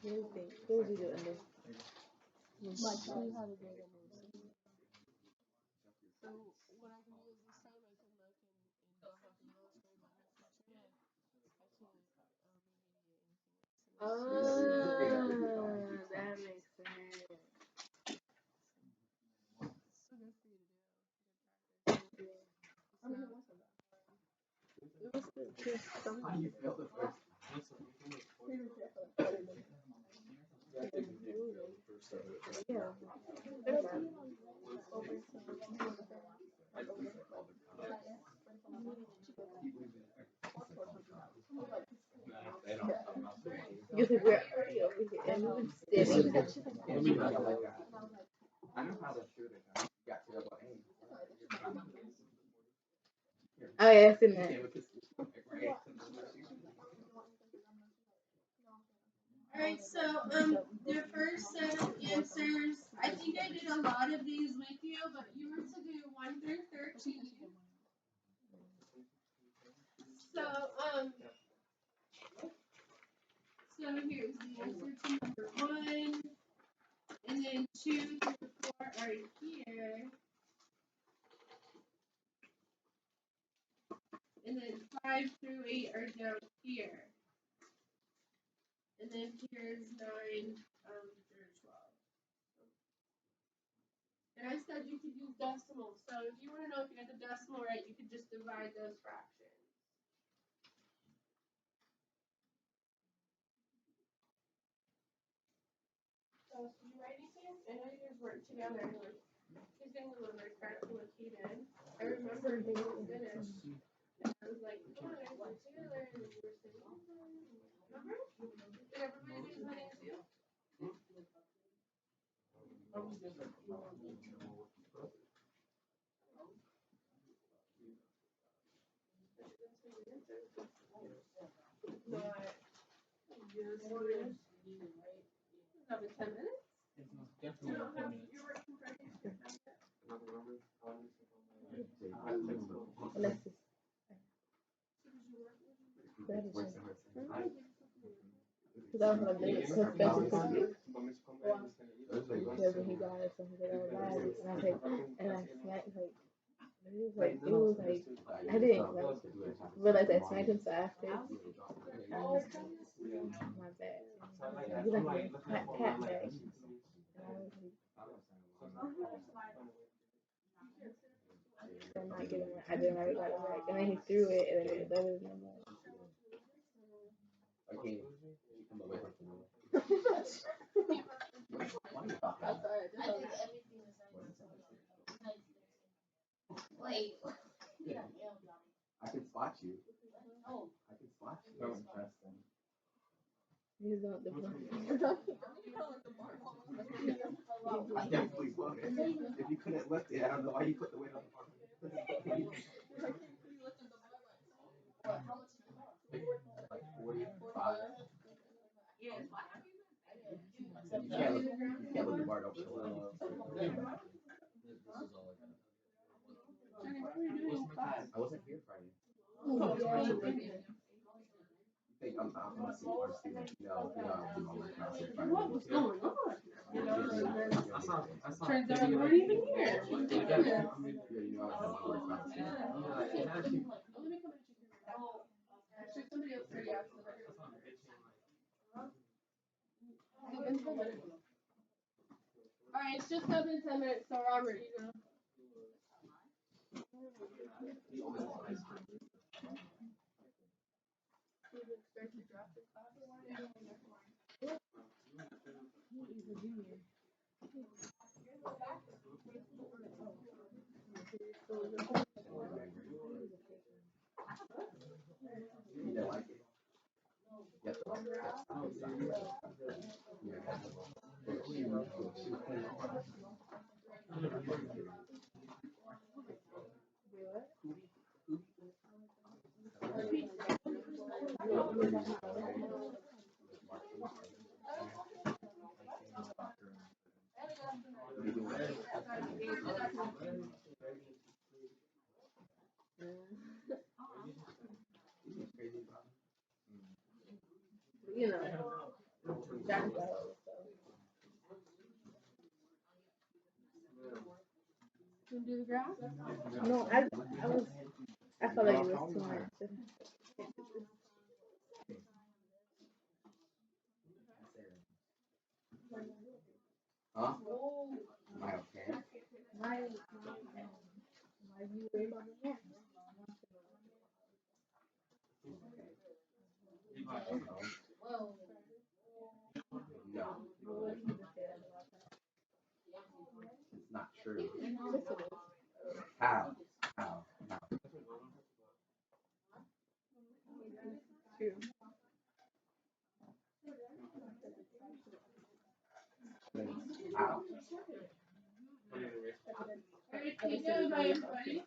do you think? What would you do under? Like show you how to do it. So what I can do is this time I can look and go help you illustrate, but in the future, I can't Oh, that makes sense. so good for you to do. Good practice. I mean, it wasn't bad. It was just something. How do you feel the first? Yeah. You think we're already over here and we've been standing. I know how to shoot it. Yeah, to go aim. Oh yeah, I've seen that. Alright, so the first set of answers, I think I did a lot of these with you, but you were to do 1 through 13. So here's the answer to number 1, and then 2 through 4 are here, and then 5 through 8 are down here. And then here's 9 through 12. And I said you could use decimals. So if you want to know if you got the decimal right, you could just divide those fractions. So did you write anything? I know you guys worked together. He's getting a little bit of credit for what he did. I remember he was finished. And I was like, come on, guys, work together. And you were saying, remember? Did everybody do as many as you? Another 10 minutes? Definitely 10 minutes. You're working Friday. Alexis. Because I was like, because when he got it, so he said, oh, bad. And I said, and I smacked, it was like, I didn't like realize I smacked him so after. My bad. He's like, pat back. And I was like, I'm not getting it. I didn't already got it back. And then he threw it, and then it was better than that. Okay, come away from me. Wait. I can spot you. I can spot you. That was interesting. He's not the one. I definitely would. If you couldn't lift it, I don't know why you put the weight on the bar. Like 45. You can't let the bar up so low. I wasn't here Friday. I think I'm gonna see our students. No, What was going on? I saw Turns out you weren't even here. Yeah, you know, I was worried about it. Let me come and check your Actually, somebody else already asked about it. Alright, it's just been 10 minutes, so Robert, you go. You didn't like it? Yes. You know. Got those. Can you do the graph? No, I felt like it was too much. Huh? Am I okay? My view is on the hand. No. It's not true. How? How? How? True. How? Alright, can you go by everybody?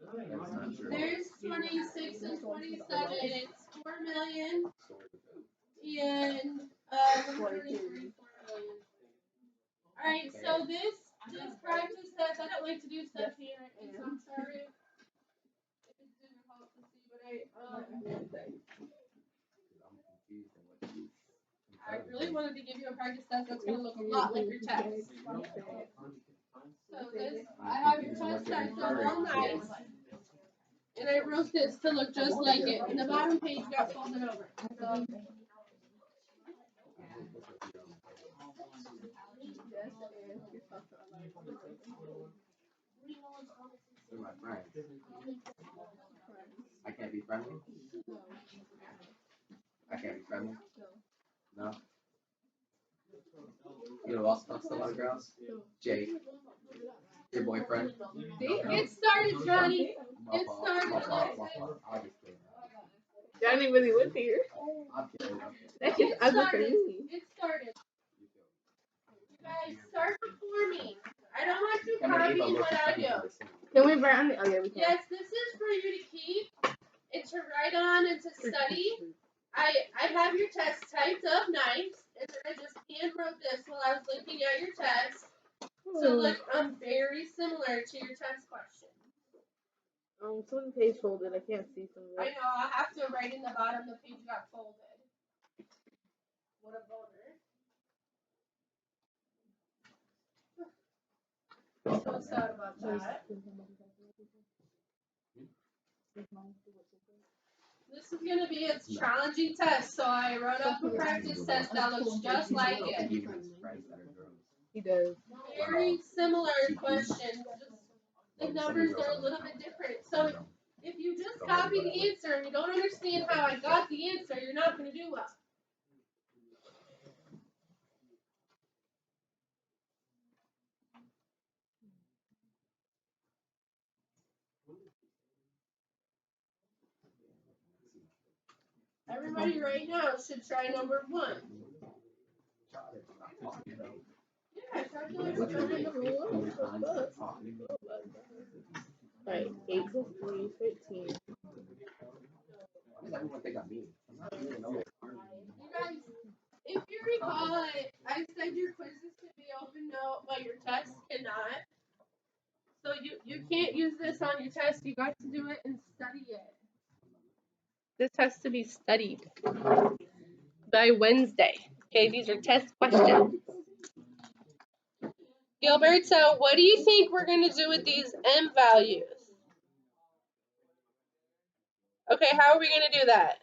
That's not true. There's 26 and 27. It's 4 million and 143 Alright, so this practice test, I don't like to do stuff handwritten, so I'm sorry if it's difficult to see, but I really wanted to give you a practice test that's gonna look a lot like your test. So this, I have your test typed up real nice. And I wrote this to look just like it, and the bottom page got folded over. So, They're my friends. I can't be friendly? I can't be friendly? No? You know who else talks to a lot of girls? Jake. Your boyfriend? it started, Johnny. It started. I'll just kidding. Johnny really was here. I'm kidding. That's just ugly for me. It started. You guys, start before me. I don't want you I'm gonna copying Eva what look I at do. Can we write on the? Oh yeah, we can. Yes, this is for you to keep and to write on and to study. I have your test typed up nice, and then I just hand wrote this while I was looking at your test. So look, I'm very similar to your test question. Some page folded. I can't see some of I it. know, I have to write in the bottom the page got folded. What a bummer. So sad about that. This is going to be a challenging test, so I wrote up a practice test that looks just like it. He does. Very similar questions, just the numbers are a little bit different. So if you just copy the answer and you don't understand how I got the answer, you're not going to do well. Everybody right now should try number 1. Yeah, try number 1. Right, 8 plus 3, 13. Everyone think I'm mean. You guys, if you recall, I said your quizzes can be open note, but your tests cannot. So you can't use this on your test. You got to do it and study it. This has to be studied by Wednesday. Okay, these are test questions. Gilbert, so what do you think we're going to do with these M values? Okay, how are we going to do that?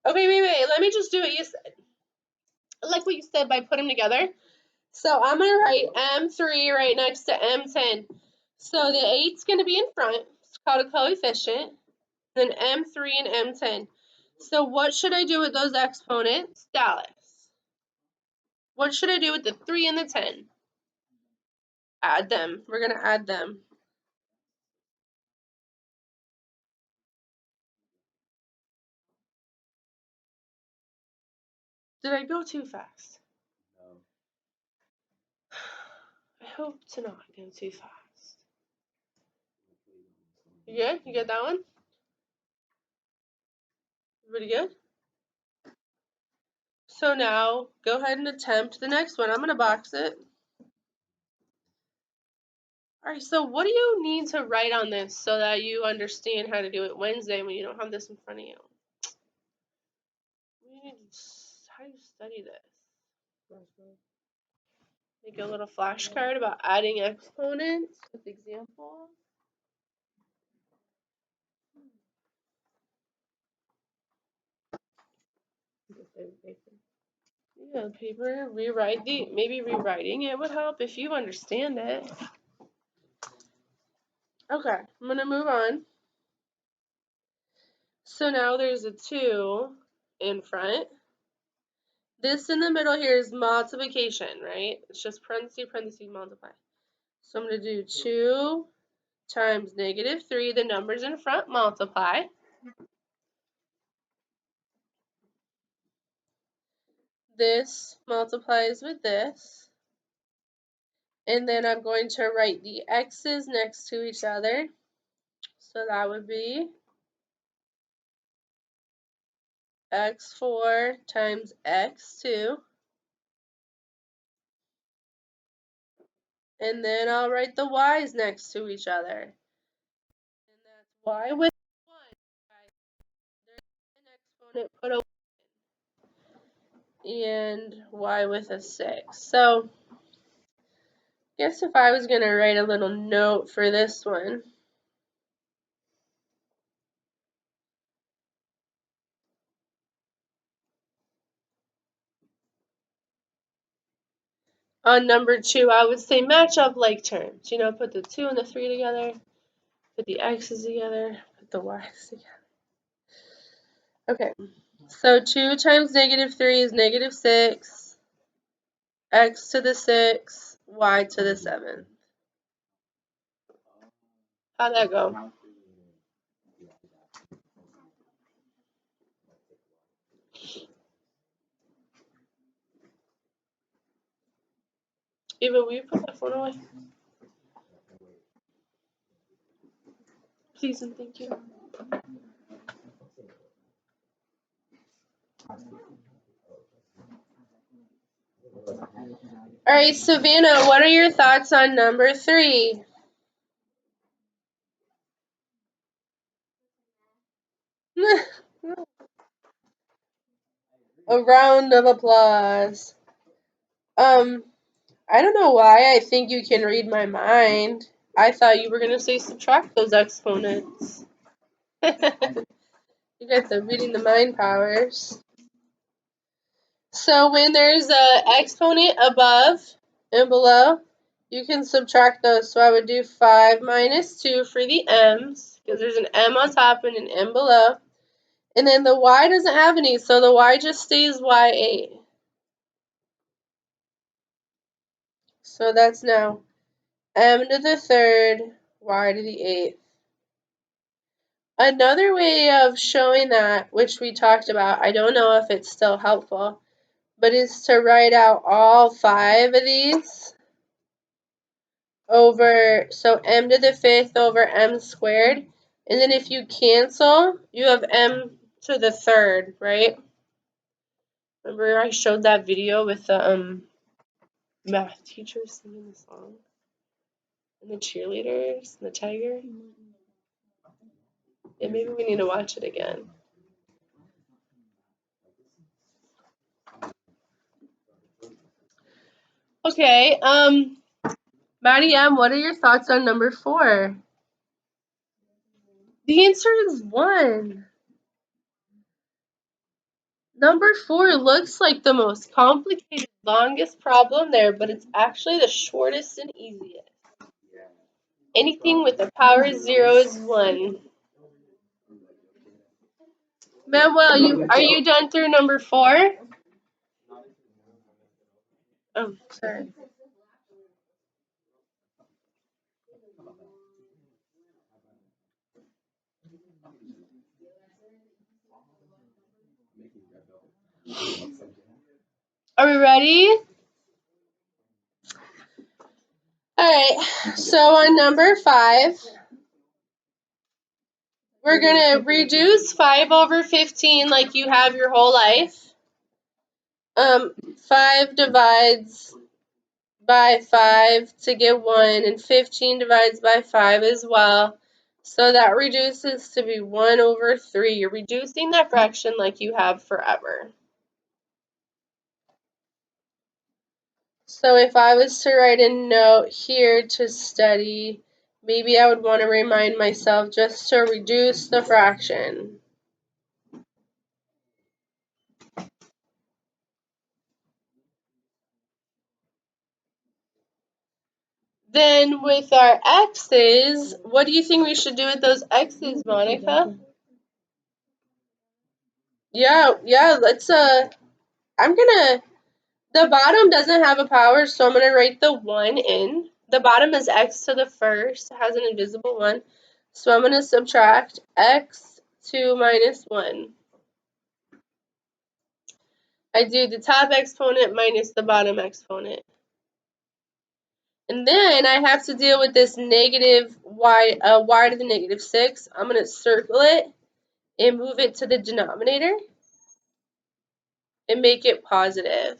Okay, wait. Let me just do what you said. Like what you said by putting them together. So I'm going to write M3 right next to M10. So the 8's going to be in front. It's called a coefficient. Then M3 and M10. So what should I do with those exponents? Dallas. What should I do with the 3 and the 10? Add them. We're going to add them. Did I go too fast? No. I hope to not go too fast. You good? You get that one? Everybody good? So now, go ahead and attempt the next one. I'm going to box it. Alright, so what do you need to write on this so that you understand how to do it Wednesday when you don't have this in front of you? How do you study this? Make a little flashcard about adding exponents with examples. Yeah, paper, maybe rewriting it would help if you understand it. Okay, I'm gonna move on. So now there's a 2 in front. This in the middle here is multiplication, right? It's just parentheses, parentheses, multiply. So I'm gonna do 2 times -3, the numbers in front multiply. This multiplies with this. And then I'm going to write the x's next to each other. So that would be x4 times x2. And then I'll write the y's next to each other. And that's y with 1. There's an exponent, put a 1 and y with a 6. So I guess if I was going to write a little note for this one, on number 2, I would say match up like terms. You know, put the 2 and the 3 together, put the x's together, put the y's together. Okay, so 2 times -3 is -6, x to the 6, y to the 7. How'd that go? Eva, will you put that phone away? Please and thank you. Alright, Savannah, what are your thoughts on number 3? A round of applause. I don't know why I think you can read my mind. I thought you were going to say subtract those exponents. You got the reading the mind powers. So when there's an exponent above and below, you can subtract those. So I would do 5 minus 2 for the m's, because there's an m on top and an m below. And then the y doesn't have any, so the y just stays y8. So that's now m to the 3rd, y to the 8th. Another way of showing that, which we talked about, I don't know if it's still helpful, but is to write out all 5 of these over, so m to the 5th over m squared. And then if you cancel, you have m to the 3rd, right? Remember I showed that video with the math teacher singing the song? And the cheerleaders, and the tiger? Yeah, maybe we need to watch it again. Okay, Maddie M, what are your thoughts on number 4? The answer is 1. Number 4 looks like the most complicated, longest problem there, but it's actually the shortest and easiest. Anything with the power 0 is 1. Manuel, are you done through number 4? Oh, sorry. Are we ready? Alright, so on number 5, we're going to reduce 5 over 15 like you have your whole life. 5 divides by 5 to get 1, and 15 divides by 5 as well. So that reduces to be 1 over 3. You're reducing that fraction like you have forever. So if I was to write a note here to study, maybe I would want to remind myself just to reduce the fraction. Then with our x's, what do you think we should do with those x's, Monica? Yeah, let's, the bottom doesn't have a power, so I'm gonna write the 1 in. The bottom is x to the first, it has an invisible 1. So I'm gonna subtract x2 minus 1. I do the top exponent minus the bottom exponent. And then I have to deal with this negative y to the negative 6. I'm going to circle it and move it to the denominator and make it positive.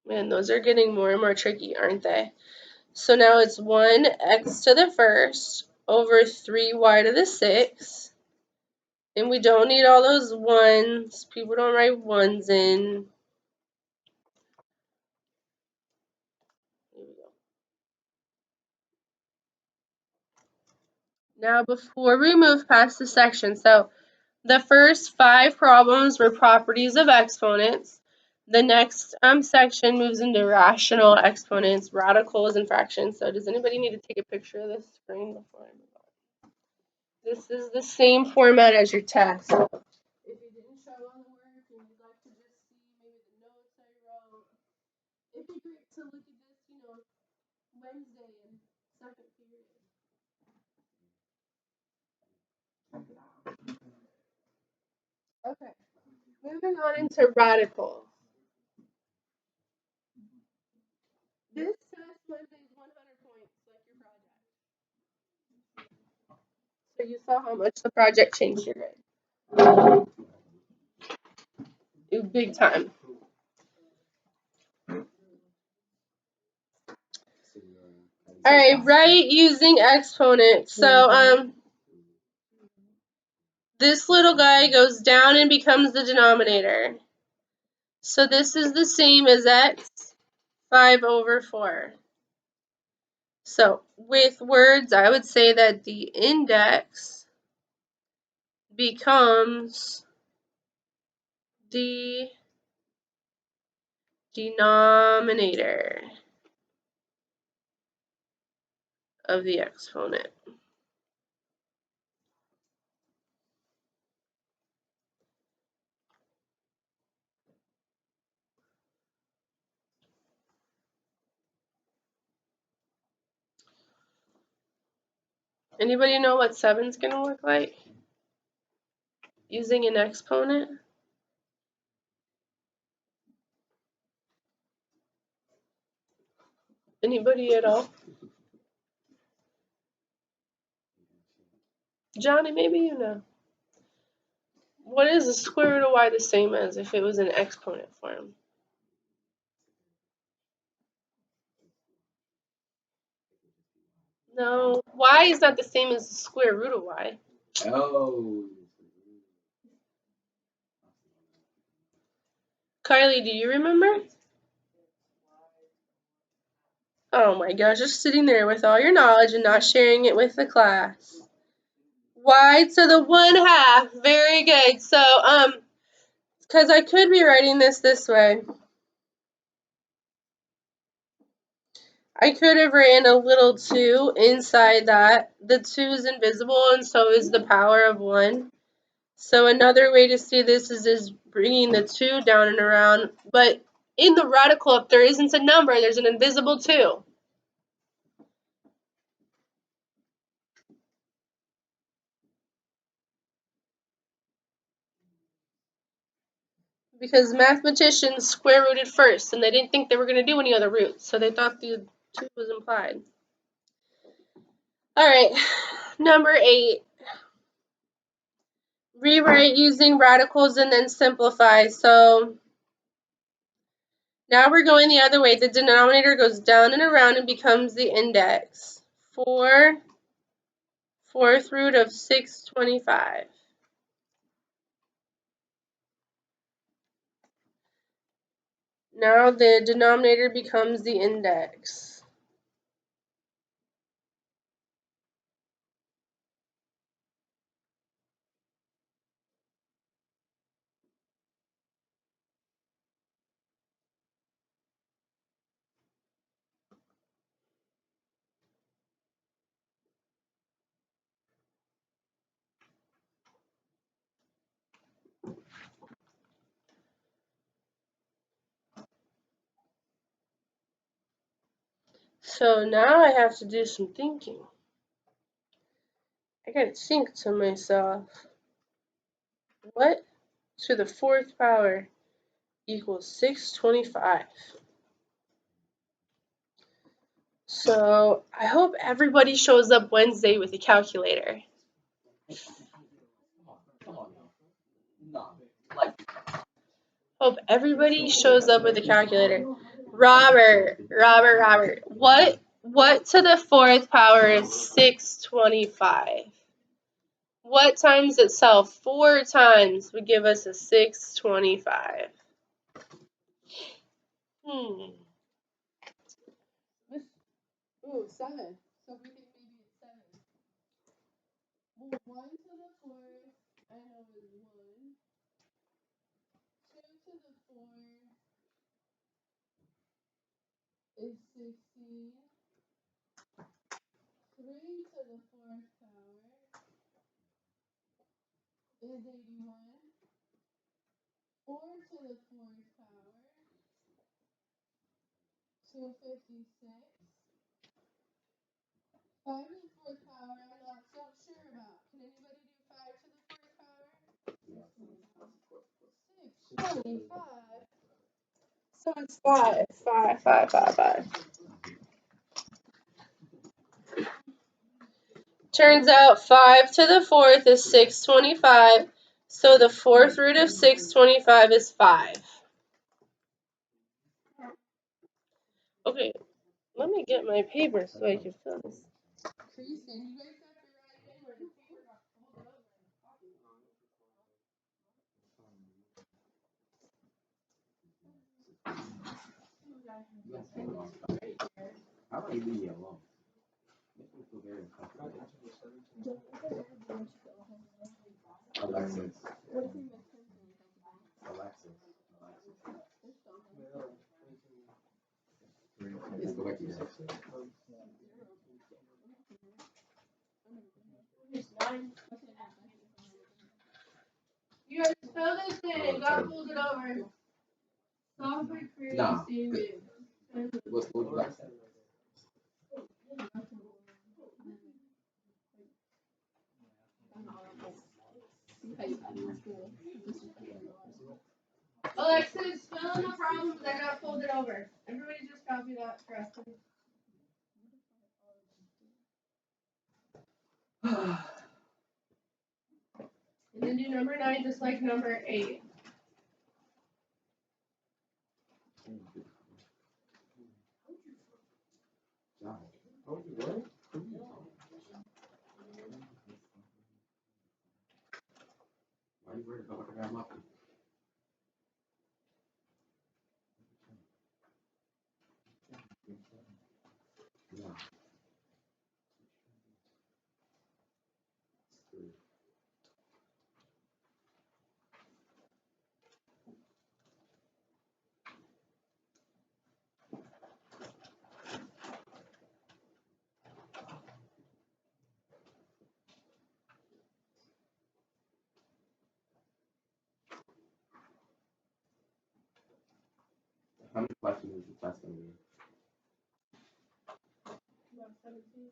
Man, those are getting more and more tricky, aren't they? So now it's 1x to the first over 3y to the 6. And we don't need all those 1s. People don't write 1s in. Here we go. Now before we move past the section, so the first 5 problems were properties of exponents. The next section moves into rational exponents, radicals, and fractions. So does anybody need to take a picture of this screen before I move on? This is the same format as your test. If you didn't show on the work and you'd like to just see maybe the notes I wrote, it'd be great to look at this, Wednesday in second period. Okay, moving on into radicals. This test Wednesday is 100 points, like your project. So you saw how much the project changed your grade. Big time. All right, write using exponents. So this little guy goes down and becomes the denominator. So this is the same as x 5 over 4. So with words, I would say that the index becomes the denominator of the exponent. Anybody know what 7's going to look like using an exponent? Anybody at all? Johnny, maybe you know. What is the square root of y the same as if it was in exponent form? No, y is not the same as the square root of y. Oh. Carly, do you remember? Oh my gosh, just sitting there with all your knowledge and not sharing it with the class. Y to the 1/2. Very good. So, because I could be writing this way. I could have written a little 2 inside that. The 2 is invisible and so is the power of 1. So another way to see this is bringing the 2 down and around. But in the radical, if there isn't a number, there's an invisible 2. Because mathematicians square rooted first, and they didn't think they were going to do any other roots, so they thought the 2 was implied. All right, number 8. rewrite using radicals and then simplify. So now we're going the other way. The denominator goes down and around and becomes the index. 4 fourth root of 625. Now the denominator becomes the index. So now I have to do some thinking. I gotta think to myself, what to the 4th power equals 625? So I hope everybody shows up Wednesday with a calculator. Hope everybody shows up with a calculator. Robert. What to the 4th power is 625? What times itself 4 times would give us a 625? Ooh, 7. So we think maybe it's 7. Well, 1 to the 4th, I know is 1. 2 to the 4th is 16. 3 to the 4th power is 81. 4 to the 4th power, 256. 5 to the 4th power, I'm not so sure about. Can anybody do 5 to the 4th power? 625. So it's 5. 5, 5, 5, 5. Turns out 5 to the 4th is 625. So the 4th root of 625 is 5. Okay, let me get my paper so I can fill this. How about you leave me alone? Make me feel very uncomfortable. Alexis. Let's go back to your You guys fill this in. Gotta fold it over. Software creating. What would you like? Alexis, fill in the problem, but I gotta fold it over. Everybody just copy that for us, please. And then do number 9 just like number 8. Why are you worried about what I got up? Yeah. How many questions is the test going to be? About 17.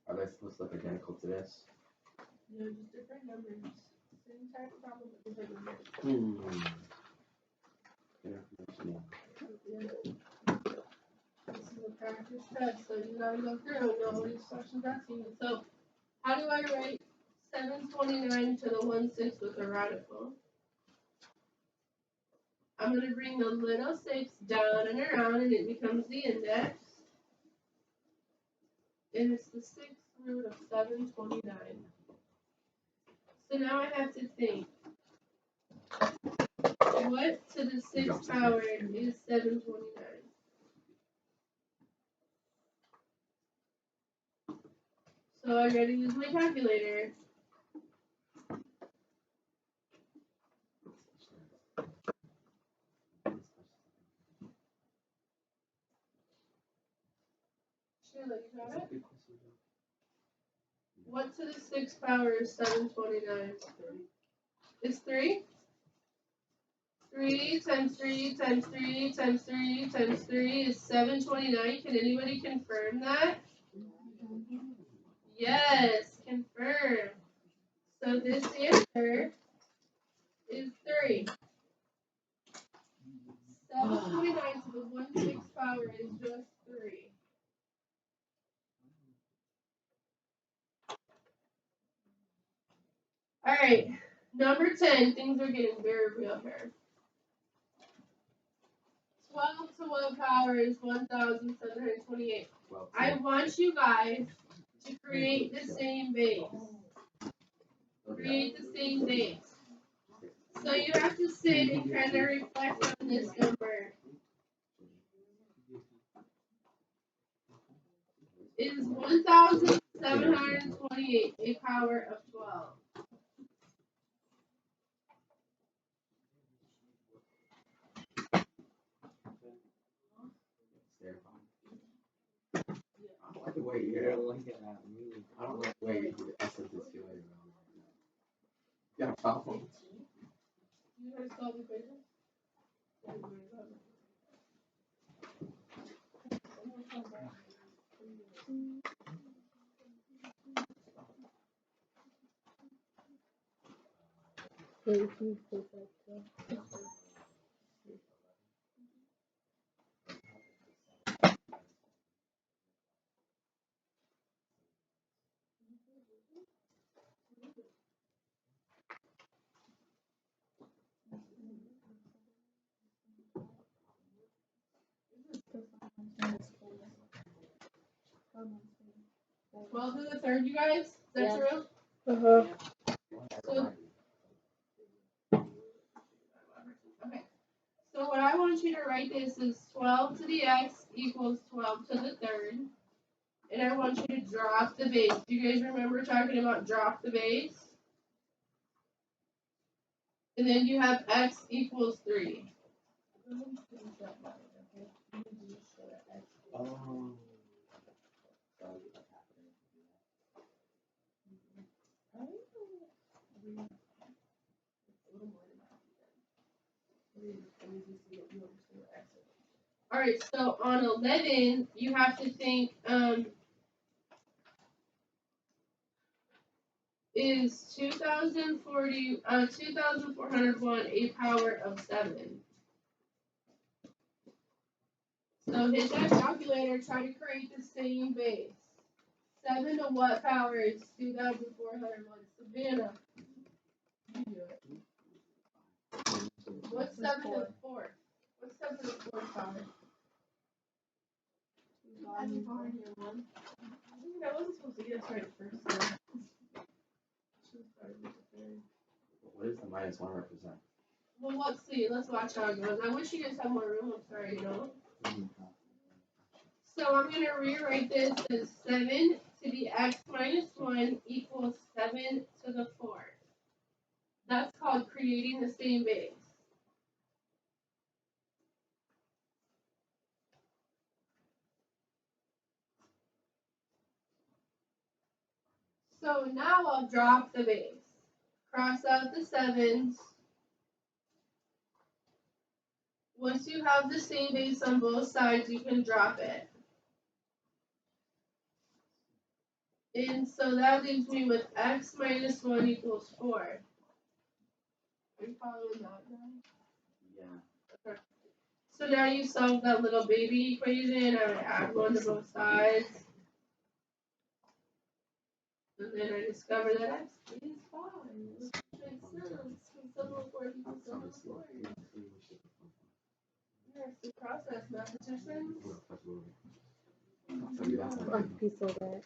Are they supposed to look identical to this? No, just different numbers. Same type of problem, but different numbers. Information. This is a practice test, so you gotta go through and know all these questions asking you. So, how do I write 729 to the 1/6 with a radical. I'm going to bring the little 6 down and around, and it becomes the index. And it's the 6th root of 729. So now I have to think, what to the 6th power is 729? So I gotta use my calculator. Sheila, you got it? What to the 6th power is 729? It's 3? 3 times 3 times 3 times 3 times 3 is 729. Can anybody confirm that? Yes, confirm. So this answer is 3. 729 to the 1/6 power is just 3. Alright, number 10. Things are getting very real here. 12 to what power is 1,728? I want you guys to create the same base. Create the same base. So you have to sit and kind of reflect on this number. Is 1,728 a power of 12? I don't like the way you're looking at me. I don't like the way you do the essence is feeling around. Yeah, problem. You guys solve the equation? Well, to the third, you guys? Is that true? Uh-huh. So, okay. So what I want you to write this is 12 to the x equals 12 to the third. And I want you to drop the base. Do you guys remember talking about drop the base? And then you have x equals 3. Oh. Alright, so on 11, you have to think, is 2,401 a power of 7? So hit that calculator, try to create the same base. 7 to what power is 2,401? Savannah, you do it. What's 7 to the 4th? What's 7 to the 4th power? 2,401. I wasn't supposed to guess right first. What does the -1 represent? Well, let's see. Let's watch how it goes. I wish you guys had more room. I'm sorry, So I'm going to rewrite this as 7 to the x minus 1 equals 7 to the 4th. That's called creating the same base. So now I'll drop the base. Cross out the 7s. Once you have the same base on both sides, you can drop it. And so that leaves me with x minus 1 equals 4. Are you following that now? Yeah. Okay. So now you solve that little baby equation. I would add 1 to both sides. And then I discovered that X is 5. Which makes sense. Because some of the people some of the four. Yes, the process, mathematicians. Piece of that.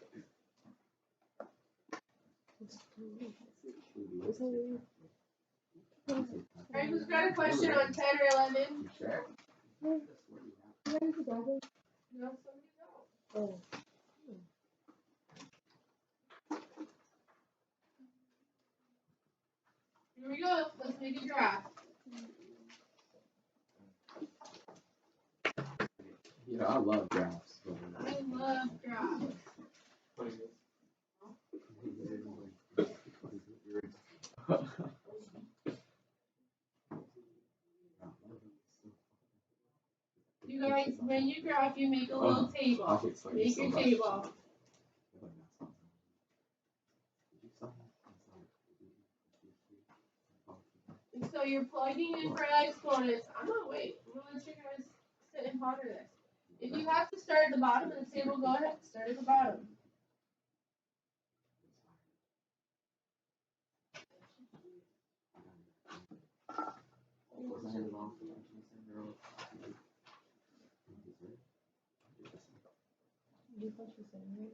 Alright, who's got a question on 10 or 11? Sure. No, somebody don't. Oh. Here we go. Let's make a graph. You know, I love graphs. I love graphs. You guys, when you graph, you make a little table. Make your table. And so you're plugging in for exponents. I'm gonna wait. I'm gonna let you guys sit and ponder this. If you have to start at the bottom of the table, go ahead. Start at the bottom. You thought you said right?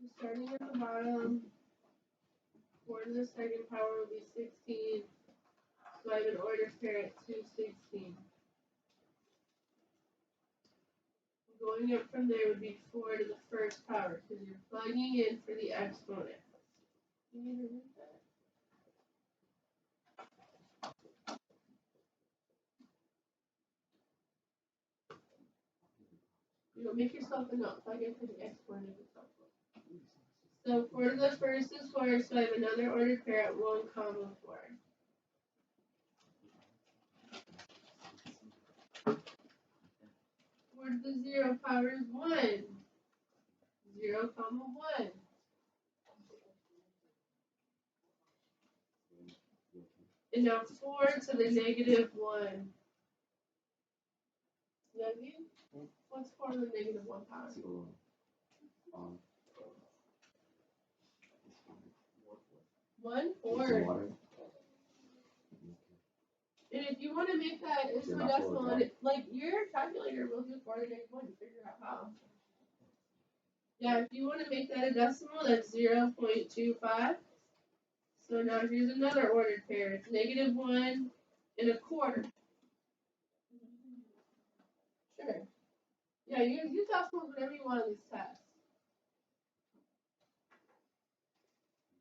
So starting at the bottom, 4 to the second power will be 16. So I have an ordered pair at 216. Going up from there would be 4 to the first power because you're plugging in for the exponent. You need to read that. You don't make yourself a note. Plug in for the exponent. So 4 to the first is 4, so I have another ordered pair at 1, 4. 4 to the 0 power is 1. 0, 1. And now 4 to the negative 1. Negative? What's 4 to the negative 1 power? 1 4. And if you want to make that into a decimal, like your calculator will do 4 to the negative 1 to figure out how. Yeah, if you want to make that a decimal, that's 0.25. So now here's another ordered pair. It's negative 1 1/4. Sure. Yeah, you can use decimals whenever you want on these tests.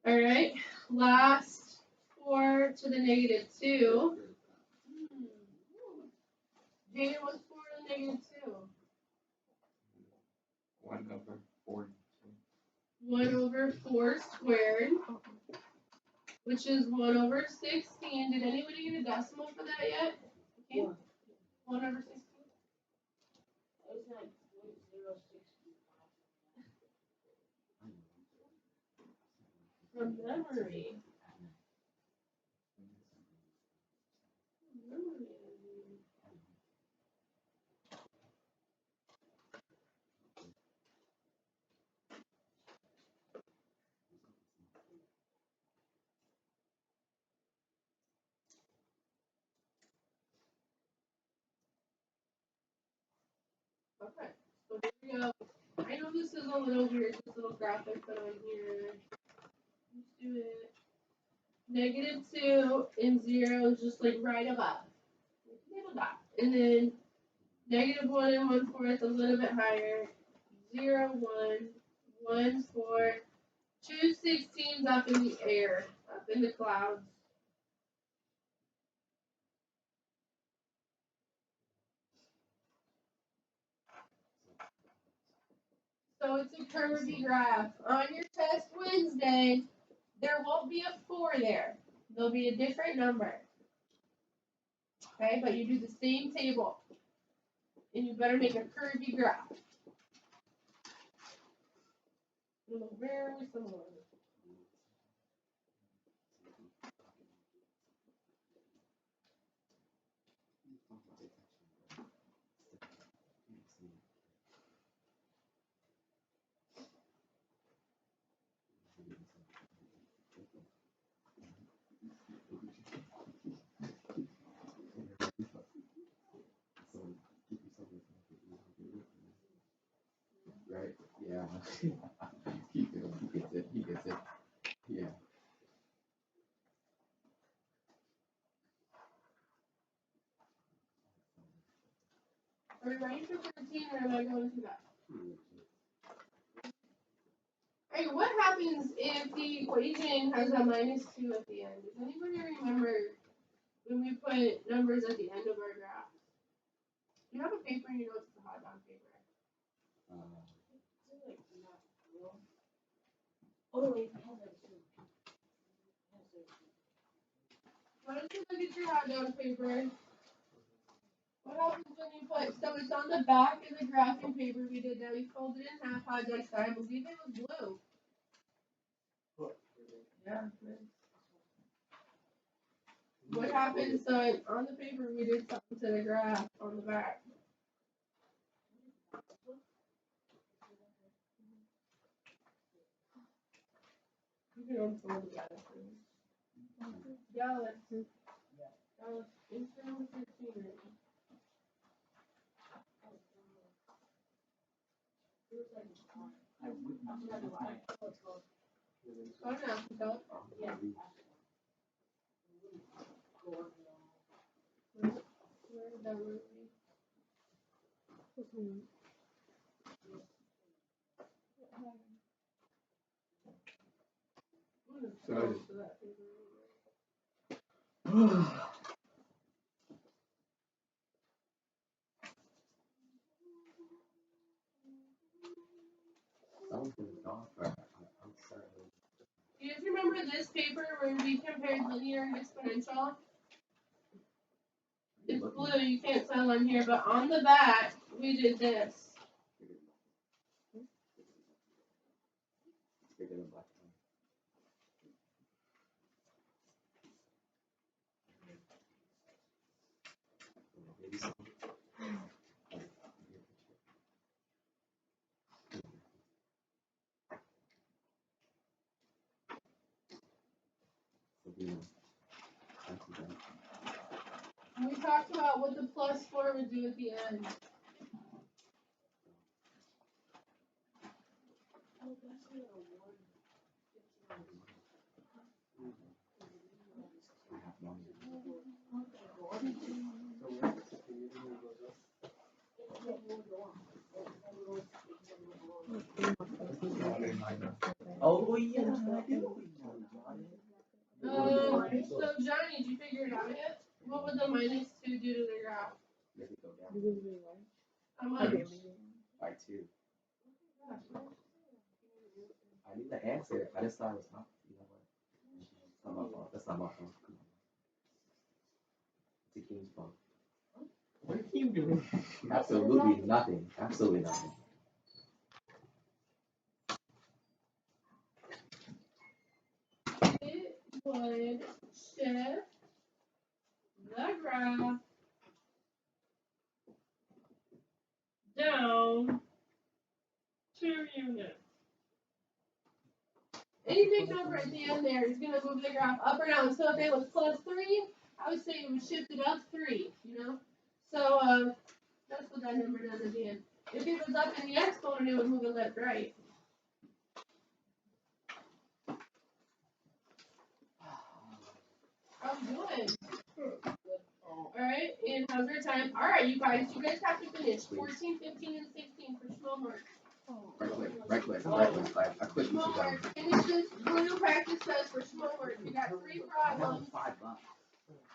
Alright, last 4 to the negative 2. Jaden, what's 4 to the negative 2? 1 over 4 squared, which is 1 over 16. Did anybody get a decimal for that yet? Okay. 1 over 16. From memory. Okay, so here we go. I know this is a little weird, this little graphic that on here. Let's do it. -2 and 0 is just like right above. Little dot. And then -1 and 1/4 a little bit higher. 0, 1, 1, 4, 2 16s up in the air, up in the clouds. So it's a curvy graph. On your test Wednesday, there won't be a 4 there. There'll be a different number. Okay, but you do the same table. And you better make a curvy graph. Very similar. Right? Yeah. He gets it. He gets it. Yeah. Are we ready for 13 or am I going too fast? Hey, what happens if the equation has a -2 at the end? Does anybody remember when we put numbers at the end of our graph? Do you have a paper in your notes, the hot dog paper? Why don't you look at your hot dog paper? What happens when you put, so it's on the back of the graphing paper we did that, we folded it in half hot dog style, I believe it was blue. Yeah. What happens, so on the paper we did something to the graph on the back. You can unfold it. Yeah, let's Instagram 13 right now. Oh, no, go. Yeah. Where did that root be? So Do you guys remember this paper where we compared linear and exponential? It's blue, you can't tell on here, but on the back, we did this. And we talked about what the +4 would do at the end. Oh yeah, I do. So Johnny, did you figure it out yet? What would the -2 do to the graph? Make it go down How much? by 2. I need the answer. I just thought it was not. You know what? It's not my fault. That's not my fault. It's a king's fault. What are you doing? Absolutely nothing. Absolutely nothing. It would shift the graph down 2 units. Any big number at the end there is going to move the graph up or down. So if it was +3, I would say it would shift it up 3, you know? So that's what that number does at the end. If it was up in the exponent, it would move it left, right. How you doing? Alright, and how's your time? Alright, you guys have to finish 14, 15, and 16 for small marks. Right click. I click Small marks. Finish this blue practice test for small marks. You got 3 problems.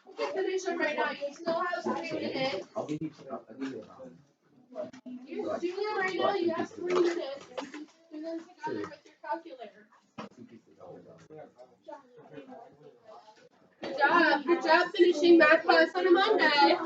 You can finish them right now. You still have 3 minutes. I'll give you You're doing it right now. You have 3 minutes. And then together with your calculator. Good job finishing math class on a Monday.